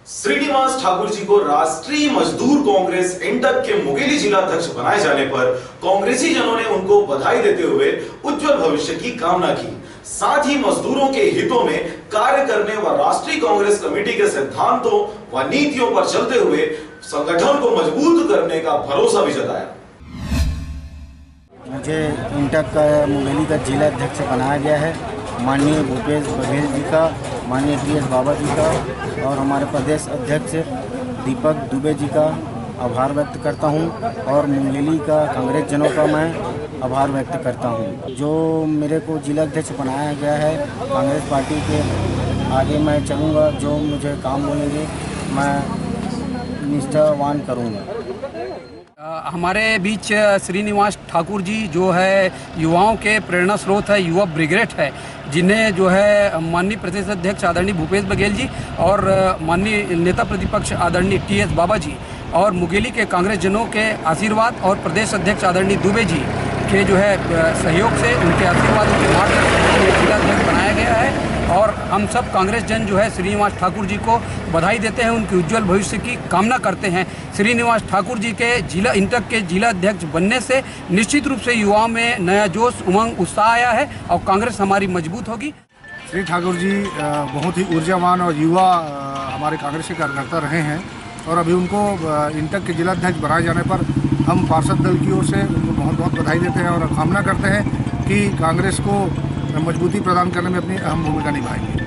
श्रीनिवास ठाकुर जी को राष्ट्रीय मजदूर कांग्रेस इंटक के मुंगेली जिला अध्यक्ष बनाए जाने पर कांग्रेसी जनों ने उनको बधाई देते हुए उज्जवल भविष्य की कामना की। साथ ही मजदूरों के हितों में कार्य करने व राष्ट्रीय कांग्रेस कमेटी के सिद्धांतों व नीतियों पर चलते हुए संगठन को मजबूत करने का भरोसा भी जताया। मुझे इंटक का मुंगेली का जिला अध्यक्ष बनाया गया है माननीय भूपेश बघेल जी का, माननीय टी.एस. बाबा जी का और हमारे प्रदेश अध्यक्ष दीपक दुबे जी का आभार व्यक्त करता हूं और मुंगेली का कांग्रेस जनों का मैं आभार व्यक्त करता हूं। जो मेरे को जिला अध्यक्ष बनाया गया है कांग्रेस पार्टी के आगे मैं चलूँगा, जो मुझे काम बोलेंगे मैं निष्ठावान करूँगा। हमारे बीच श्रीनिवास ठाकुर जी जो है युवाओं के प्रेरणा स्रोत है, युवा ब्रिगेड है, जिन्हें जो है माननीय प्रदेश अध्यक्ष आदरणीय भूपेश बघेल जी और माननीय नेता प्रतिपक्ष आदरणीय टी.एस. बाबा जी और मुंगेली के कांग्रेस जनों के आशीर्वाद और प्रदेश अध्यक्ष आदरणीय दुबे जी के जो है सहयोग से, उनके आशीर्वाद उनके मार्गदर्शन में जिला अध्यक्ष बनाया गया है। और हम सब कांग्रेस जन जो है श्रीनिवास ठाकुर जी को बधाई देते हैं, उनके उज्जवल भविष्य की कामना करते हैं। श्रीनिवास ठाकुर जी के जिला इंटक के जिला अध्यक्ष बनने से निश्चित रूप से युवाओं में नया जोश, उमंग, उत्साह आया है और कांग्रेस हमारी मजबूत होगी। श्री ठाकुर जी बहुत ही ऊर्जावान और युवा हमारे कांग्रेस के कार्यकर्ता रहे हैं और अभी उनको इंटक के जिला अध्यक्ष बनाए जाने पर हम पार्षद दल की ओर से उनको बहुत बहुत बधाई देते हैं और कामना करते हैं कि कांग्रेस को मजबूती प्रदान करने में अपनी अहम भूमिका निभाएंगे।